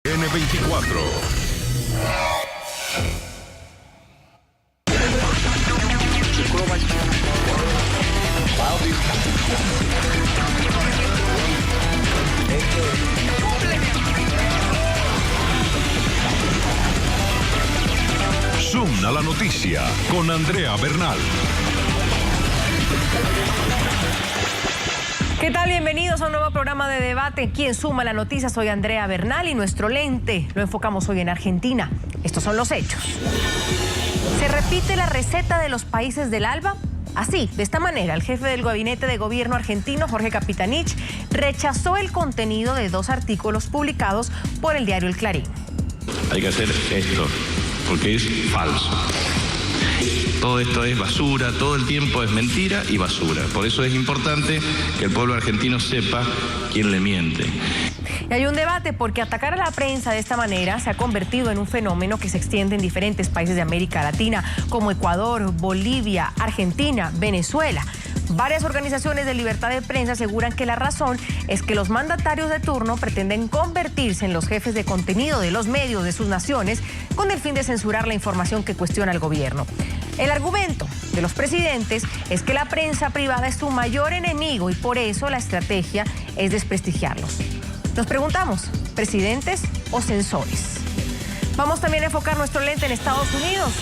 N24. Zoom a la noticia con Andrea Bernal. ¿Qué tal? Bienvenidos a un nuevo programa de debate. ¿Quién suma la noticia? Soy Andrea Bernal y nuestro lente lo enfocamos hoy en Argentina. Estos son los hechos. ¿Se repite la receta de los países del ALBA? Así, de esta manera, el jefe del gabinete de gobierno argentino, Jorge Capitanich, rechazó el contenido de 2 artículos publicados por el diario El Clarín. Hay que hacer esto, porque es falso. Todo esto es basura, todo el tiempo es mentira y basura. Por eso es importante que el pueblo argentino sepa quién le miente. Y hay un debate porque atacar a la prensa de esta manera se ha convertido en un fenómeno que se extiende en diferentes países de América Latina, como Ecuador, Bolivia, Argentina, Venezuela. Varias organizaciones de libertad de prensa aseguran que la razón es que los mandatarios de turno pretenden convertirse en los jefes de contenido de los medios de sus naciones con el fin de censurar la información que cuestiona al gobierno. El argumento de los presidentes es que la prensa privada es su mayor enemigo y por eso la estrategia es desprestigiarlos. Nos preguntamos, ¿presidentes o censores? Vamos también a enfocar nuestro lente en Estados Unidos.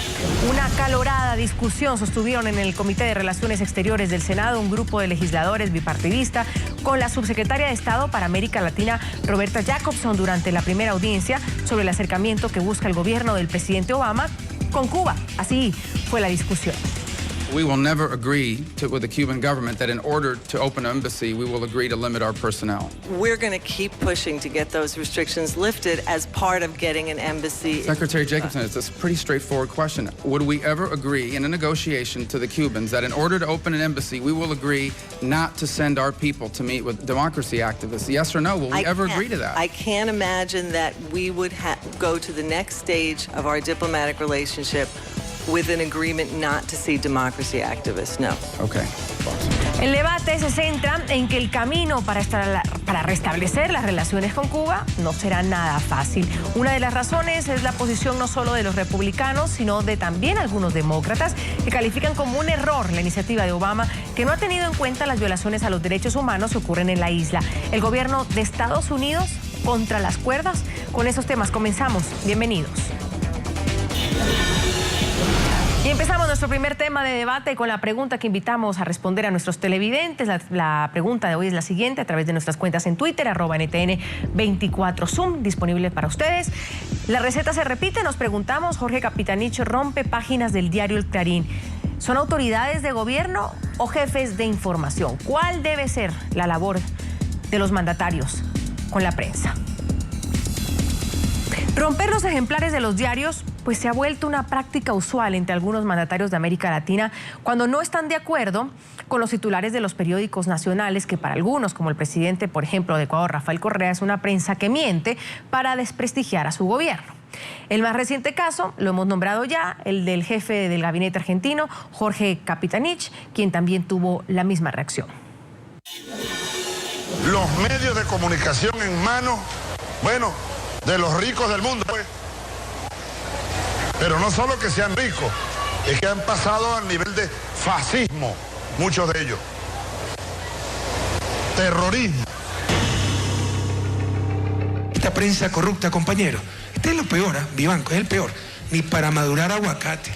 Una acalorada discusión sostuvieron en el Comité de Relaciones Exteriores del Senado un grupo de legisladores bipartidista con la subsecretaria de Estado para América Latina, Roberta Jacobson, durante la primera audiencia sobre el acercamiento que busca el gobierno del presidente Obama con Cuba. Así fue la discusión. We will never agree with the Cuban government that in order to open an embassy, we will agree to limit our personnel. We're going to keep pushing to get those restrictions lifted as part of getting an embassy. Secretary Jacobson, it's a pretty straightforward question. Would we ever agree in a negotiation to the Cubans that in order to open an embassy, we will agree not to send our people to meet with democracy activists? Yes or no? Will we ever agree to that? I can't imagine that we would go to the next stage of our diplomatic relationship with an agreement not to see democracy activists, no. Okay. El debate se centra en que el camino para restablecer las relaciones con Cuba no será nada fácil. Una de las razones es la posición no solo de los republicanos, sino de también algunos demócratas que califican como un error la iniciativa de Obama, que no ha tenido en cuenta las violaciones a los derechos humanos que ocurren en la isla. El gobierno de Estados Unidos contra las cuerdas. Con esos temas comenzamos. Bienvenidos. Y empezamos nuestro primer tema de debate con la pregunta que invitamos a responder a nuestros televidentes. La pregunta de hoy es la siguiente, a través de nuestras cuentas en Twitter, @NTN24Zoom, disponible para ustedes. ¿La receta se repite? Nos preguntamos. Jorge Capitanich rompe páginas del diario El Clarín. ¿Son autoridades de gobierno o jefes de información? ¿Cuál debe ser la labor de los mandatarios con la prensa? Romper los ejemplares de los diarios pues se ha vuelto una práctica usual entre algunos mandatarios de América Latina cuando no están de acuerdo con los titulares de los periódicos nacionales, que para algunos, como el presidente, por ejemplo, de Ecuador, Rafael Correa, es una prensa que miente para desprestigiar a su gobierno. El más reciente caso, lo hemos nombrado ya, el del jefe del gabinete argentino, Jorge Capitanich, quien también tuvo la misma reacción. Los medios de comunicación en manos, de los ricos del mundo, pues. Pero no solo que sean ricos, es que han pasado al nivel de fascismo, muchos de ellos. Terrorismo. Esta prensa corrupta, compañero. Este es lo peor, Vivanco, es el peor. Ni para madurar aguacate.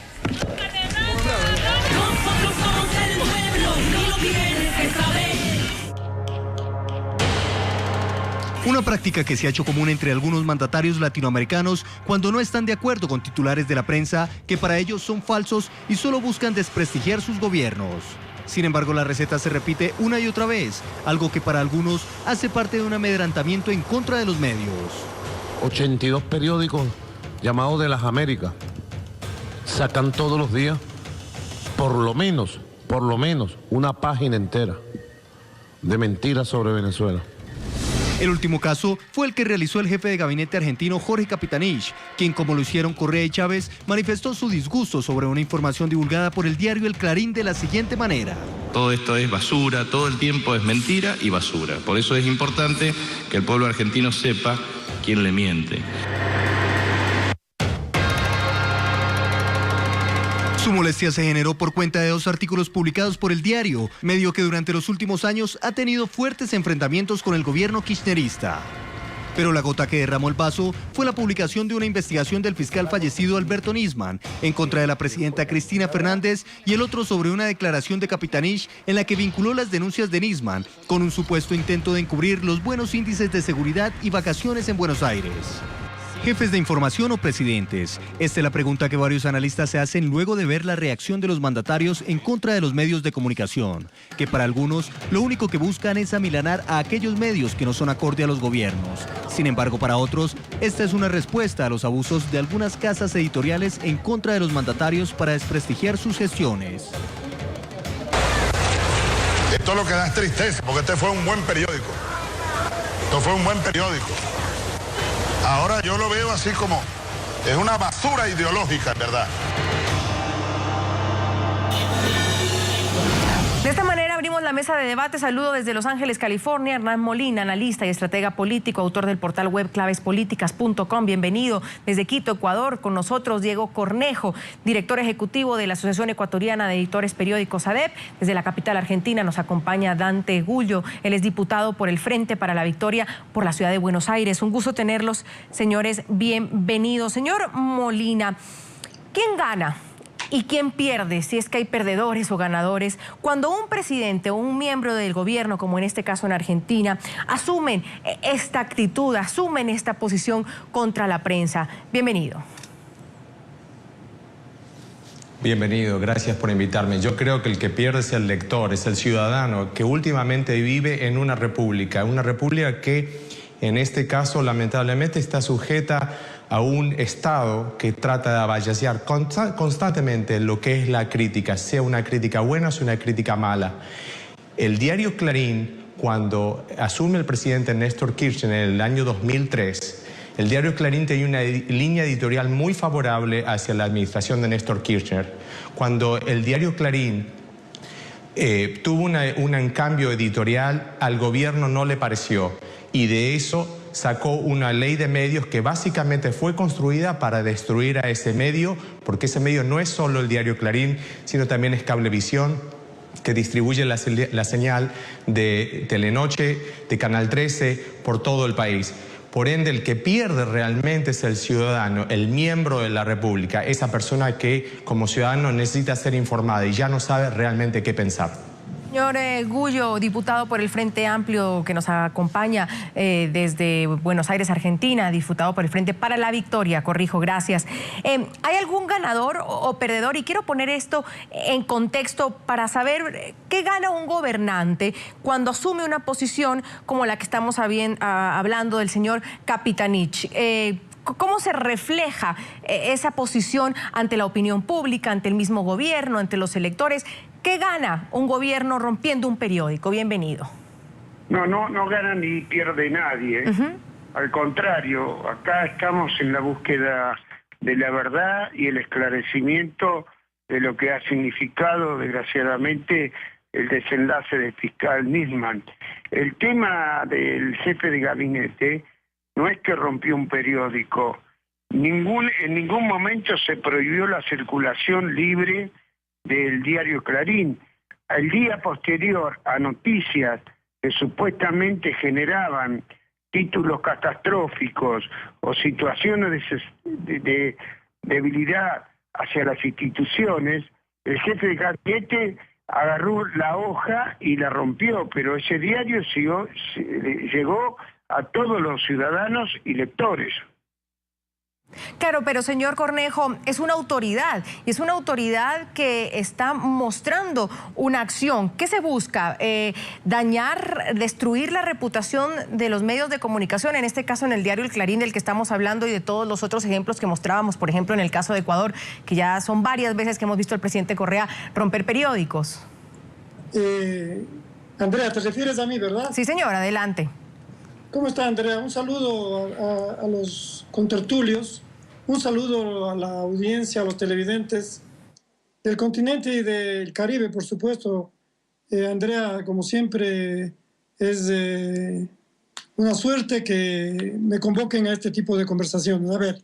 Una práctica que se ha hecho común entre algunos mandatarios latinoamericanos cuando no están de acuerdo con titulares de la prensa que para ellos son falsos y solo buscan desprestigiar sus gobiernos. Sin embargo, la receta se repite una y otra vez, algo que para algunos hace parte de un amedrentamiento en contra de los medios. 82 periódicos llamados de las Américas sacan todos los días por lo menos una página entera de mentiras sobre Venezuela. El último caso fue el que realizó el jefe de gabinete argentino Jorge Capitanich, quien, como lo hicieron Correa y Chávez, manifestó su disgusto sobre una información divulgada por el diario El Clarín de la siguiente manera. Todo esto es basura, todo el tiempo es mentira y basura. Por eso es importante que el pueblo argentino sepa quién le miente. Su molestia se generó por cuenta de 2 artículos publicados por El Diario, medio que durante los últimos años ha tenido fuertes enfrentamientos con el gobierno kirchnerista. Pero la gota que derramó el vaso fue la publicación de una investigación del fiscal fallecido Alberto Nisman en contra de la presidenta Cristina Fernández y el otro sobre una declaración de Capitanich en la que vinculó las denuncias de Nisman con un supuesto intento de encubrir los buenos índices de seguridad y vacaciones en Buenos Aires. Jefes de información o presidentes. Esta es la pregunta que varios analistas se hacen luego de ver la reacción de los mandatarios en contra de los medios de comunicación, que para algunos lo único que buscan es amilanar a aquellos medios que no son acorde a los gobiernos. Sin embargo, para otros, esta es una respuesta a los abusos de algunas casas editoriales en contra de los mandatarios para desprestigiar sus gestiones. Esto lo que da es tristeza, porque este fue un buen periódico. Esto fue un buen periódico. Ahora yo lo veo así como, es una basura ideológica, en verdad. De esta manera abrimos la mesa de debate. Saludo desde Los Ángeles, California, Hernán Molina, analista y estratega político, autor del portal web clavespolíticas.com. Bienvenido. Desde Quito, Ecuador, con nosotros Diego Cornejo, director ejecutivo de la Asociación Ecuatoriana de Editores Periódicos, ADEP. Desde la capital argentina nos acompaña Dante Gullo. Él es diputado por el Frente para la Victoria por la ciudad de Buenos Aires. Un gusto tenerlos, señores. Bienvenidos. Señor Molina, ¿quién gana y quién pierde, si es que hay perdedores o ganadores, cuando un presidente o un miembro del gobierno, como en este caso en Argentina, asumen esta actitud, asumen esta posición contra la prensa? Bienvenido. Bienvenido, gracias por invitarme. Yo creo que el que pierde es el lector, es el ciudadano que últimamente vive en una república que en este caso lamentablemente está sujeta a un Estado que trata de avasallar constantemente lo que es la crítica, sea una crítica buena o sea una crítica mala. El diario Clarín, cuando asume el presidente Néstor Kirchner en el año 2003, el diario Clarín tenía una línea editorial muy favorable hacia la administración de Néstor Kirchner. Cuando el diario Clarín tuvo un cambio editorial, al gobierno no le pareció, y de eso sacó una ley de medios que básicamente fue construida para destruir a ese medio, porque ese medio no es solo el diario Clarín, sino también es Cablevisión, que distribuye la señal de Telenoche, de Canal 13, por todo el país. Por ende, el que pierde realmente es el ciudadano, el miembro de la República, esa persona que como ciudadano necesita ser informada y ya no sabe realmente qué pensar. Señor Gullo, diputado por el Frente Amplio, que nos acompaña desde Buenos Aires, Argentina, diputado por el Frente para la Victoria, corrijo, gracias. ¿Hay algún ganador o perdedor? Y quiero poner esto en contexto para saber qué gana un gobernante cuando asume una posición como la que estamos hablando del señor Capitanich. ¿Cómo se refleja esa posición ante la opinión pública, ante el mismo gobierno, ante los electores? ¿Qué gana un gobierno rompiendo un periódico? Bienvenido. No gana ni pierde nadie. Al contrario, acá estamos en la búsqueda de la verdad y el esclarecimiento de lo que ha significado, desgraciadamente, el desenlace del fiscal Nisman. El tema del jefe de gabinete no es que rompió un periódico. En ningún momento se prohibió la circulación libre del diario Clarín. Al día posterior a noticias que supuestamente generaban títulos catastróficos o situaciones de debilidad hacia las instituciones, el jefe de gabinete agarró la hoja y la rompió, pero ese diario llegó a todos los ciudadanos y lectores. Claro, pero señor Cornejo, es una autoridad y es una autoridad que está mostrando una acción. ¿Qué se busca? Dañar, destruir la reputación de los medios de comunicación, en este caso en el diario El Clarín del que estamos hablando y de todos los otros ejemplos que mostrábamos, por ejemplo en el caso de Ecuador, que ya son varias veces que hemos visto al presidente Correa romper periódicos. Andrea, te refieres a mí, ¿verdad? Sí, señor, adelante. ¿Cómo está, Andrea? Un saludo a los contertulios, un saludo a la audiencia, a los televidentes del continente y del Caribe, por supuesto. Andrea, como siempre, es una suerte que me convoquen a este tipo de conversaciones. A ver,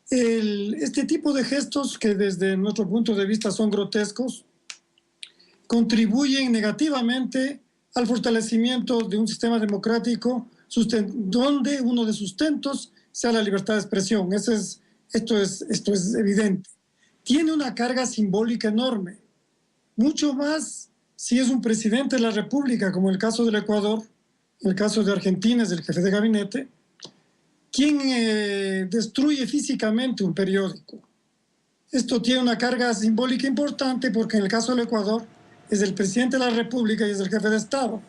este tipo de gestos que desde nuestro punto de vista son grotescos, contribuyen negativamente al fortalecimiento de un sistema democrático donde uno de sus sustentos sea la libertad de expresión. Esto es evidente. Tiene una carga simbólica enorme, mucho más si es un presidente de la República, como el caso del Ecuador, el caso de Argentina es el jefe de gabinete, quien destruye físicamente un periódico. Esto tiene una carga simbólica importante porque en el caso del Ecuador es el presidente de la República y es el jefe de Estado.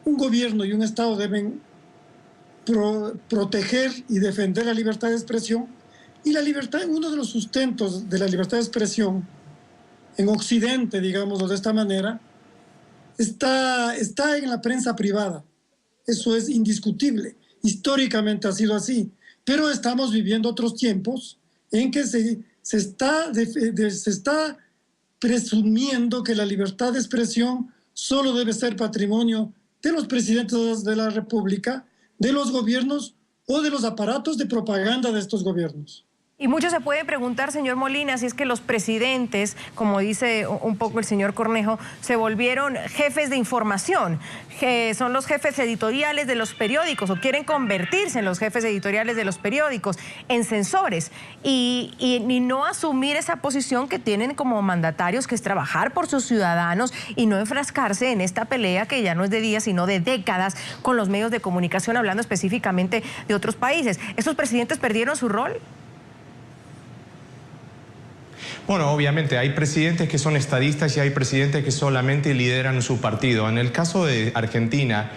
Un gobierno y un Estado deben proteger y defender la libertad de expresión, y la libertad, uno de los sustentos de la libertad de expresión en Occidente, digámoslo de esta manera, está en la prensa privada. Eso es indiscutible. Históricamente ha sido así, pero estamos viviendo otros tiempos en que se está presumiendo que la libertad de expresión solo debe ser patrimonio de los presidentes de la República, de los gobiernos o de los aparatos de propaganda de estos gobiernos. Y muchos se pueden preguntar, señor Molina, si es que los presidentes, como dice un poco el señor Cornejo, se volvieron jefes de información, que son los jefes editoriales de los periódicos o quieren convertirse en los jefes editoriales de los periódicos, en censores, y no asumir esa posición que tienen como mandatarios, que es trabajar por sus ciudadanos y no enfrascarse en esta pelea que ya no es de días, sino de décadas con los medios de comunicación, hablando específicamente de otros países. ¿Estos presidentes perdieron su rol? Bueno, obviamente hay presidentes que son estadistas y hay presidentes que solamente lideran su partido. En el caso de Argentina,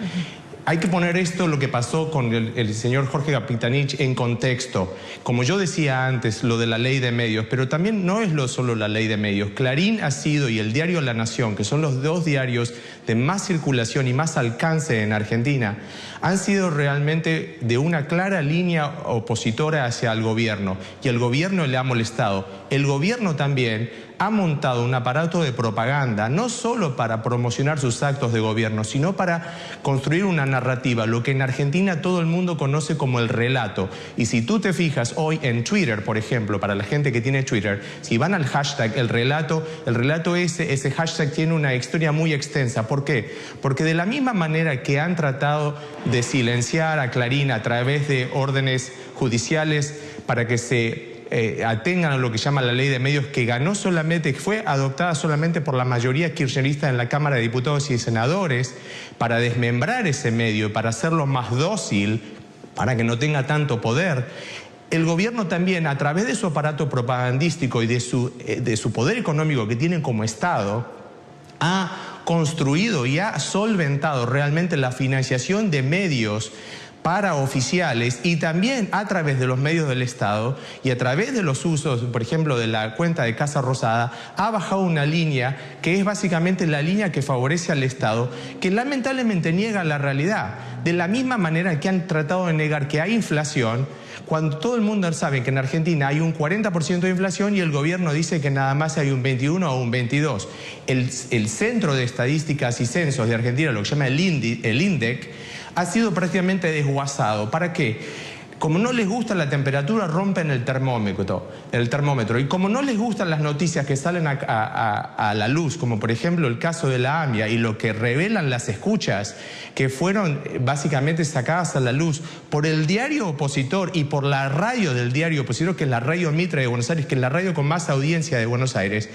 hay que poner esto, lo que pasó con el señor Jorge Capitanich, en contexto. Como yo decía antes, lo de la ley de medios, pero también no es solo la ley de medios. Clarín ha sido, y el diario La Nación, que son los dos diarios de más circulación y más alcance en Argentina, han sido realmente de una clara línea opositora hacia el gobierno. Y el gobierno le ha molestado. El gobierno también ha montado un aparato de propaganda, no solo para promocionar sus actos de gobierno, sino para construir una narrativa, lo que en Argentina todo el mundo conoce como el relato. Y si tú te fijas hoy en Twitter, por ejemplo, para la gente que tiene Twitter, si van al hashtag el relato ese hashtag tiene una historia muy extensa. ¿Por qué? Porque de la misma manera que han tratado de silenciar a Clarín a través de órdenes judiciales para que se atengan a lo que llama la ley de medios, que fue adoptada solamente por la mayoría kirchnerista en la Cámara de Diputados y Senadores, para desmembrar ese medio, para hacerlo más dócil, para que no tenga tanto poder. El gobierno también, a través de su aparato propagandístico y de su poder económico que tiene como Estado, ha construido y ha solventado realmente la financiación de medios para oficiales, y también a través de los medios del Estado y a través de los usos, por ejemplo, de la cuenta de Casa Rosada, ha bajado una línea que es básicamente la línea que favorece al Estado, que lamentablemente niega la realidad. De la misma manera que han tratado de negar que hay inflación, cuando todo el mundo sabe que en Argentina hay un 40% de inflación y el gobierno dice que nada más hay un 21 o un 22. El Centro de Estadísticas y Censos de Argentina, lo que se llama el INDEC, ha sido prácticamente desguazado. ¿Para qué? Como no les gusta la temperatura, rompen el termómetro. Y como no les gustan las noticias que salen a la luz, como por ejemplo el caso de la AMIA y lo que revelan las escuchas que fueron básicamente sacadas a la luz por el diario opositor y por la radio del diario opositor, que es la Radio Mitra de Buenos Aires, que es la radio con más audiencia de Buenos Aires,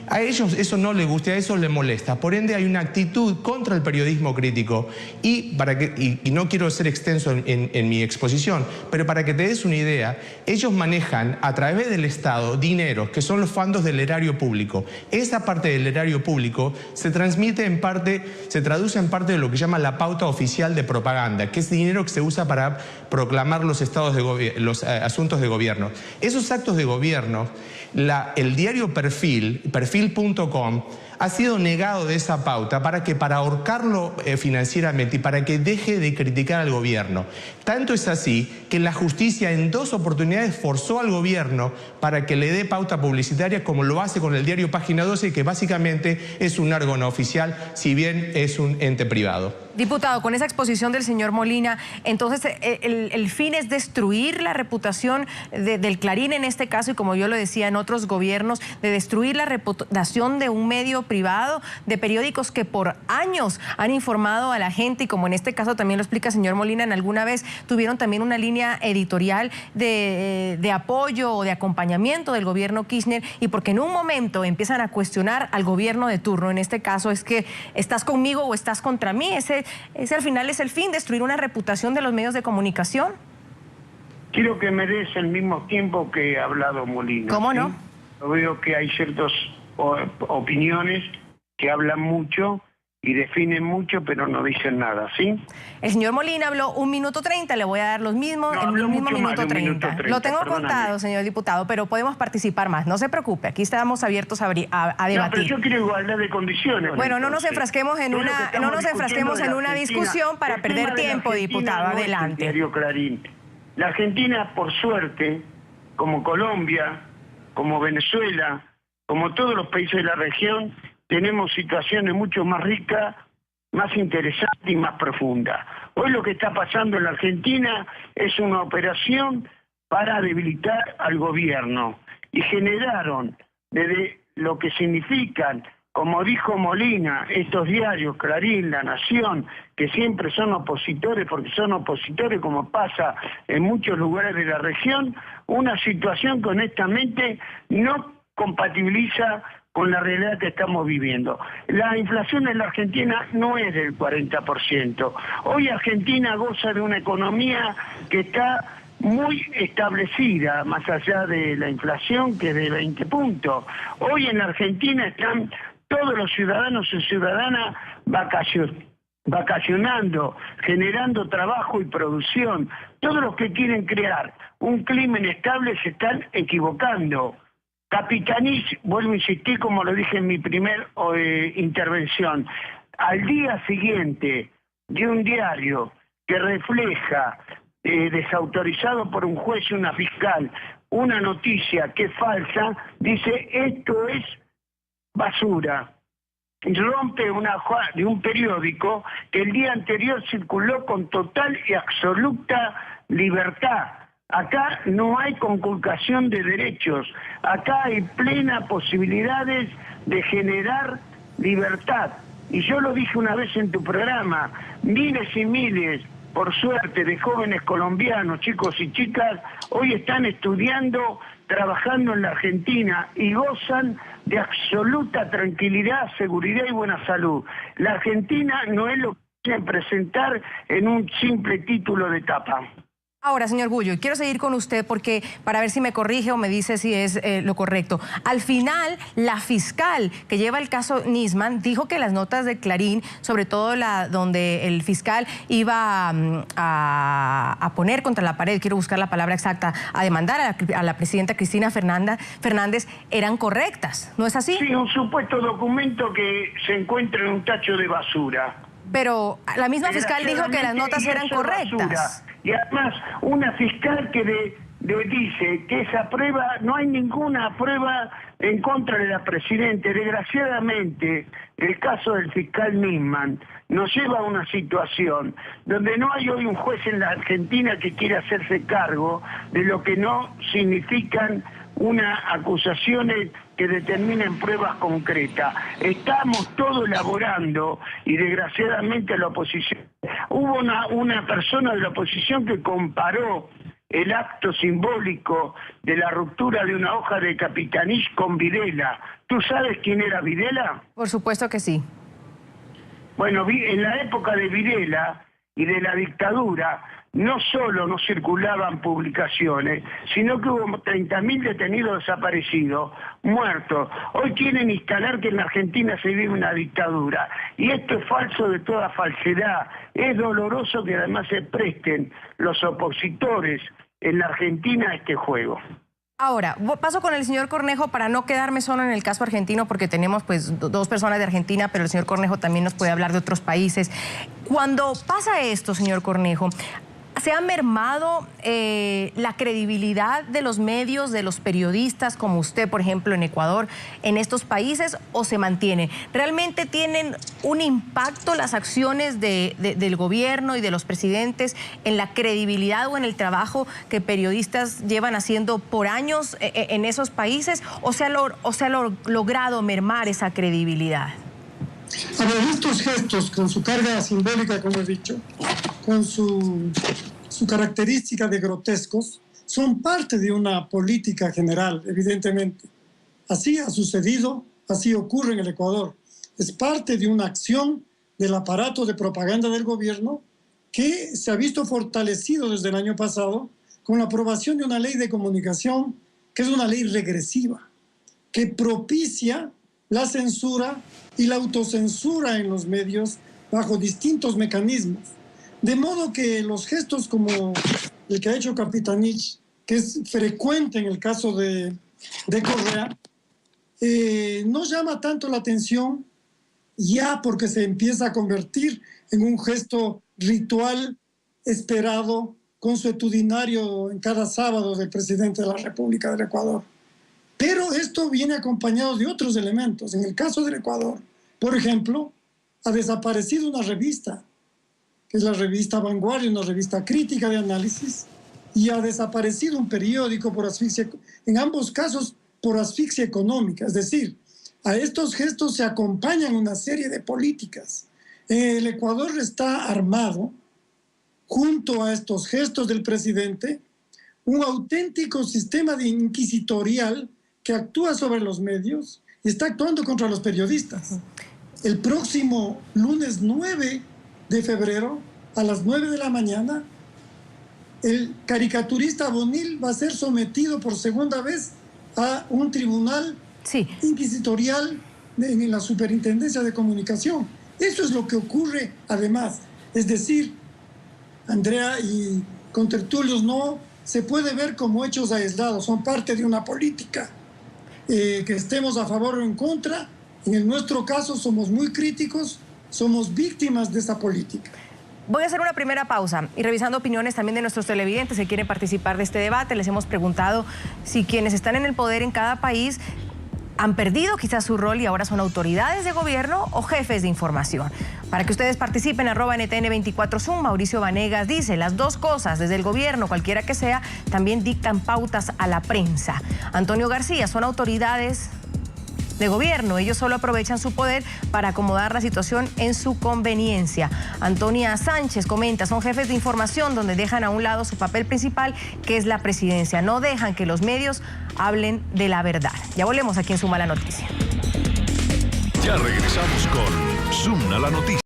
a ellos eso no les gusta, a eso les molesta. Por ende hay una actitud contra el periodismo crítico. Y no quiero ser extenso en mi exposición, pero para que te des una idea, ellos manejan a través del Estado dinero, que son los fondos del erario público. Esa parte del erario público se traduce en parte de lo que llama la pauta oficial de propaganda, que es dinero que se usa para proclamar los asuntos de gobierno. Esos actos de gobierno, el diario perfil.com, ha sido negado de esa pauta para ahorcarlo financieramente y para que deje de criticar al gobierno. Tanto es así que la justicia en 2 oportunidades forzó al gobierno para que le dé pauta publicitaria, como lo hace con el diario Página 12, que básicamente es un órgano oficial, si bien es un ente privado. Diputado, con esa exposición del señor Molina, entonces el fin es destruir la reputación del Clarín en este caso, y como yo lo decía en otros gobiernos, de destruir la reputación de un medio privado, de periódicos que por años han informado a la gente, y como en este caso también lo explica el señor Molina, en alguna vez tuvieron también una línea editorial de apoyo o de acompañamiento del gobierno Kirchner, y porque en un momento empiezan a cuestionar al gobierno de turno, en este caso es que estás conmigo o estás contra mí. Ese al final es el fin, destruir una reputación de los medios de comunicación. Quiero que me des el mismo tiempo que ha hablado Molina. ¿Cómo ¿sí? no? Yo veo que hay ciertas opiniones que hablan mucho y definen mucho, pero no dicen nada, ¿sí? El señor Molina habló 1 minuto 30, le voy a dar los mismos, el mismo minuto 30. Lo tengo contado, señor diputado, pero podemos participar más, no se preocupe, aquí estamos abiertos a debatir. No, pero yo quiero igualdad de condiciones. Bueno, no nos enfrasquemos en una discusión para perder tiempo, diputado, adelante. Diario Clarín. La Argentina, por suerte, como Colombia, como Venezuela, como todos los países de la región, tenemos situaciones mucho más ricas, más interesantes y más profundas. Hoy lo que está pasando en la Argentina es una operación para debilitar al gobierno, y generaron desde lo que significan, como dijo Molina, estos diarios, Clarín, La Nación, que siempre son opositores, porque son opositores como pasa en muchos lugares de la región, una situación que honestamente no compatibiliza con la realidad que estamos viviendo. La inflación en la Argentina no es del 40%. Hoy Argentina goza de una economía que está muy establecida, más allá de la inflación, que es de 20 puntos. Hoy en la Argentina están todos los ciudadanos y ciudadanas vacacionando, generando trabajo y producción. Todos los que quieren crear un clima inestable se están equivocando. Capitanich, vuelvo a insistir como lo dije en mi primer intervención, al día siguiente de un diario que refleja, desautorizado por un juez y una fiscal, una noticia que es falsa, dice esto es basura. Rompe una hoja de un periódico que el día anterior circuló con total y absoluta libertad. Acá no hay conculcación de derechos, acá hay plenas posibilidades de generar libertad. Y yo lo dije una vez en tu programa, miles y miles, por suerte, de jóvenes colombianos, chicos y chicas, hoy están estudiando, trabajando en la Argentina y gozan de absoluta tranquilidad, seguridad y buena salud. La Argentina no es lo que quieren presentar en un simple título de tapa. Ahora, señor Gullo, quiero seguir con usted porque para ver si me corrige o me dice si es lo correcto. Al final, la fiscal que lleva el caso Nisman dijo que las notas de Clarín, sobre todo la donde el fiscal iba a poner contra la pared, quiero buscar la palabra exacta, a demandar a la presidenta Cristina Fernández, eran correctas, ¿no es así? Sí, un supuesto documento que se encuentra en un tacho de basura. Pero la misma fiscal dijo que las notas eran correctas. Y además, una fiscal que dice que esa prueba, no hay ninguna prueba en contra de la presidenta. Desgraciadamente, el caso del fiscal Nisman nos lleva a una situación donde no hay hoy un juez en la Argentina que quiera hacerse cargo de lo que no significan unas acusaciones que determinen pruebas concretas. Estamos todos elaborando y desgraciadamente la oposición... Hubo una persona de la oposición que comparó el acto simbólico de la ruptura de una hoja de Capitanich con Videla. ¿Tú sabes quién era Videla? Por supuesto que sí. Bueno, en la época de Videla y de la dictadura, no solo no circulaban publicaciones, sino que hubo 30.000 detenidos desaparecidos, muertos. Hoy quieren instalar que en la Argentina se vive una dictadura. Y esto es falso de toda falsedad. Es doloroso que además se presten los opositores en la Argentina a este juego. Ahora, paso con el señor Cornejo para no quedarme solo en el caso argentino, porque tenemos pues 2 personas de Argentina, pero el señor Cornejo también nos puede hablar de otros países. Cuando pasa esto, señor Cornejo, ¿Se ha mermado la credibilidad de los medios, de los periodistas como usted, por ejemplo, en Ecuador, en estos países, o se mantiene? ¿Realmente tienen un impacto las acciones del gobierno y de los presidentes en la credibilidad o en el trabajo que periodistas llevan haciendo por años en esos países, o se ha logrado mermar esa credibilidad? A ver, estos gestos, con su carga simbólica, como he dicho, con su característica de grotescos, son parte de una política general, evidentemente. Así ha sucedido, así ocurre en el Ecuador. Es parte de una acción del aparato de propaganda del gobierno que se ha visto fortalecido desde el año pasado con la aprobación de una ley de comunicación que es una ley regresiva, que propicia la censura y la autocensura en los medios bajo distintos mecanismos. De modo que los gestos como el que ha hecho Capitanich, que es frecuente en el caso de Correa, no llama tanto la atención ya porque se empieza a convertir en un gesto ritual esperado, consuetudinario en cada sábado del presidente de la República del Ecuador. Pero esto viene acompañado de otros elementos. En el caso del Ecuador, por ejemplo, ha desaparecido una revista, que es la revista Vanguardia, una revista crítica de análisis, y ha desaparecido un periódico por asfixia, en ambos casos por asfixia económica. Es decir, a estos gestos se acompañan una serie de políticas. El Ecuador está armado, junto a estos gestos del presidente, un auténtico sistema de inquisitorial que actúa sobre los medios y está actuando contra los periodistas. El próximo lunes 9 de febrero, a las 9 de la mañana, el caricaturista Bonil va a ser sometido por segunda vez a un tribunal inquisitorial en la Superintendencia de Comunicación. Eso es lo que ocurre además. Es decir, Andrea y contertulios, no se puede ver como hechos aislados, son parte de una política. Que estemos a favor o en contra, en nuestro caso somos muy críticos, somos víctimas de esa política. Voy a hacer una primera pausa y revisando opiniones también de nuestros televidentes que quieren participar de este debate. Les hemos preguntado si quienes están en el poder en cada país han perdido quizás su rol y ahora son autoridades de gobierno o jefes de información. Para que ustedes participen, @NTN24Zoom, Mauricio Vanegas dice, las dos cosas, desde el gobierno, cualquiera que sea, también dictan pautas a la prensa. Antonio García, son autoridades de gobierno, ellos solo aprovechan su poder para acomodar la situación en su conveniencia. Antonia Sánchez comenta, son jefes de información donde dejan a un lado su papel principal, que es la presidencia. No dejan que los medios hablen de la verdad. Ya volvemos aquí en Suma la Noticia. Ya regresamos con Suma la Noticia.